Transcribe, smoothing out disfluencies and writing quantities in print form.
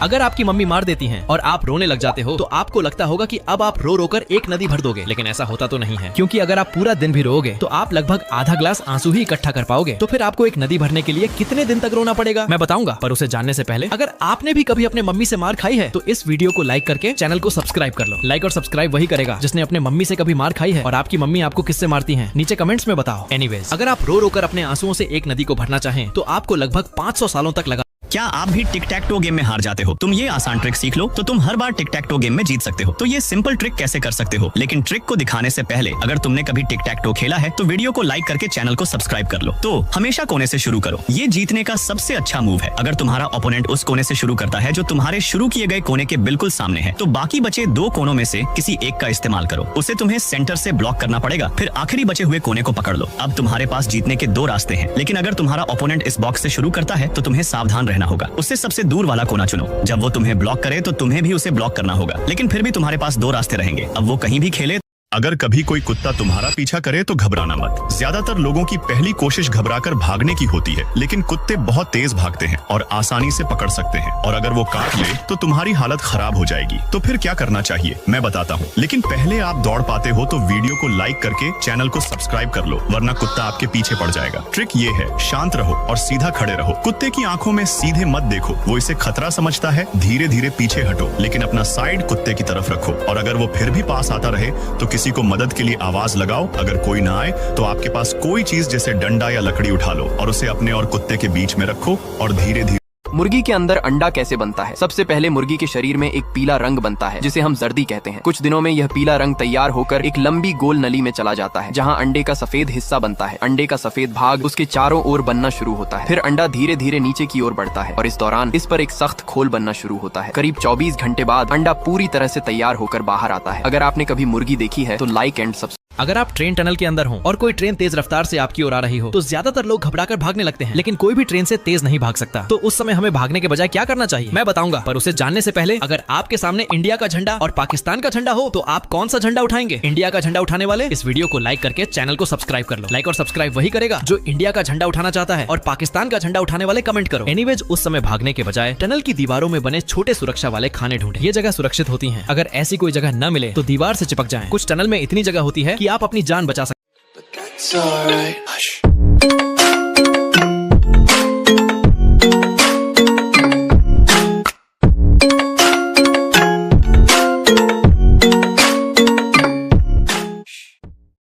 अगर आपकी मम्मी मार देती हैं और आप रोने लग जाते हो तो आपको लगता होगा कि अब आप रो रोकर एक नदी भर दोगे, लेकिन ऐसा होता तो नहीं है, क्योंकि अगर आप पूरा दिन भी रोओगे तो आप लगभग आधा ग्लास आंसू ही इकट्ठा कर पाओगे। तो फिर आपको एक नदी भरने के लिए कितने दिन तक रोना पड़ेगा मैं बताऊंगा, पर उसे जानने से पहले अगर आपने भी कभी अपने मम्मी से मार खाई है तो इस वीडियो को लाइक करके चैनल को सब्सक्राइब कर लो। लाइक और सब्सक्राइब वही करेगा जिसने अपने मम्मी से कभी मार खाई है, और आपकी मम्मी आपको किससे मारती है नीचे कमेंट्स में बताओ। एनीवेज, अगर आप रो रोकर अपने आंसुओं से एक नदी को भरना चाहें तो आपको लगभग 500 सालों तक लगा। क्या आप भी टिक टैक टो गेम में हार जाते हो? तुम ये आसान ट्रिक सीख लो तो तुम हर बार टिक टैक टो गेम में जीत सकते हो। तो ये सिंपल ट्रिक कैसे कर सकते हो, लेकिन ट्रिक को दिखाने से पहले अगर तुमने कभी टिक टैक टो खेला है तो वीडियो को लाइक करके चैनल को सब्सक्राइब कर लो। तो हमेशा कोने से शुरू करो, ये जीतने का सबसे अच्छा मूव है। अगर तुम्हारा ओपोनेंट उस कोने से शुरू करता है जो तुम्हारे शुरू किए गए कोने के बिल्कुल सामने है, तो बाकी बचे 2 कोनों में से किसी एक का इस्तेमाल करो। उसे तुम्हें सेंटर से ब्लॉक करना पड़ेगा, फिर आखिरी बचे हुए कोने को पकड़ लो। अब तुम्हारे पास जीतने के 2 रास्ते हैं, लेकिन अगर तुम्हारा ओपोनेंट इस बॉक्स से शुरू करता है तो तुम्हें सावधान रहना होगा। उससे सबसे दूर वाला कोना चुनो। जब वो तुम्हें ब्लॉक करे तो तुम्हें भी उसे ब्लॉक करना होगा, लेकिन फिर भी तुम्हारे पास 2 रास्ते रहेंगे। अब वो कहीं भी खेले। अगर कभी कोई कुत्ता तुम्हारा पीछा करे तो घबराना मत। ज्यादातर लोगों की पहली कोशिश घबराकर भागने की होती है, लेकिन कुत्ते बहुत तेज भागते हैं और आसानी से पकड़ सकते हैं, और अगर वो काट ले तो तुम्हारी हालत खराब हो जाएगी। तो फिर क्या करना चाहिए मैं बताता हूँ, लेकिन पहले आप दौड़ पाते हो तो वीडियो को लाइक करके चैनल को सब्सक्राइब कर लो, वरना कुत्ता आपके पीछे पड़ जाएगा। ट्रिक ये है, शांत रहो और सीधा खड़े रहो। कुत्ते की आंखों में सीधे मत देखो, वो इसे खतरा समझता है। धीरे धीरे पीछे हटो, लेकिन अपना साइड कुत्ते की तरफ रखो, और अगर वो फिर भी पास आता रहे तो किसी को मदद के लिए आवाज लगाओ। अगर कोई ना आए तो आपके पास कोई चीज जैसे डंडा या लकड़ी उठा लो और उसे अपने और कुत्ते के बीच में रखो और धीरे धीरे। मुर्गी के अंदर अंडा कैसे बनता है? सबसे पहले मुर्गी के शरीर में एक पीला रंग बनता है जिसे हम जर्दी कहते हैं। कुछ दिनों में यह पीला रंग तैयार होकर एक लंबी गोल नली में चला जाता है, जहां अंडे का सफेद हिस्सा बनता है। अंडे का सफेद भाग उसके चारों ओर बनना शुरू होता है। फिर अंडा धीरे धीरे नीचे की ओर बढ़ता है और इस दौरान इस पर एक सख्त खोल बनना शुरू होता है। करीब 24 घंटे बाद अंडा पूरी तरह से तैयार होकर बाहर आता है। अगर आपने कभी मुर्गी देखी है तो लाइक एंड सब्सक्राइब। अगर आप ट्रेन टनल के अंदर हो और कोई ट्रेन तेज रफ्तार से आपकी ओर आ रही हो तो ज्यादातर लोग घबराकर भागने लगते हैं, लेकिन कोई भी ट्रेन से तेज नहीं भाग सकता। तो उस समय हमें भागने के बजाय क्या करना चाहिए मैं बताऊंगा, पर उसे जानने से पहले अगर आपके सामने इंडिया का झंडा और पाकिस्तान का झंडा हो तो आप कौन सा झंडा उठाएंगे? इंडिया का झंडा उठाने वाले इस वीडियो को लाइक करके चैनल को सब्सक्राइब कर लो। लाइक और सब्सक्राइब वही करेगा जो इंडिया का झंडा उठाना चाहता है, और पाकिस्तान का झंडा उठाने वाले कमेंट करो। एनीवेज, उस समय भागने के बजाय टनल की दीवारों में बने छोटे सुरक्षा वाले खाने ढूंढे। ये जगह सुरक्षित होती है। अगर ऐसी कोई जगह न मिले तो दीवार से चिपक जाएं। कुछ टनल में इतनी जगह होती है कि आप अपनी जान बचा सकते हैं।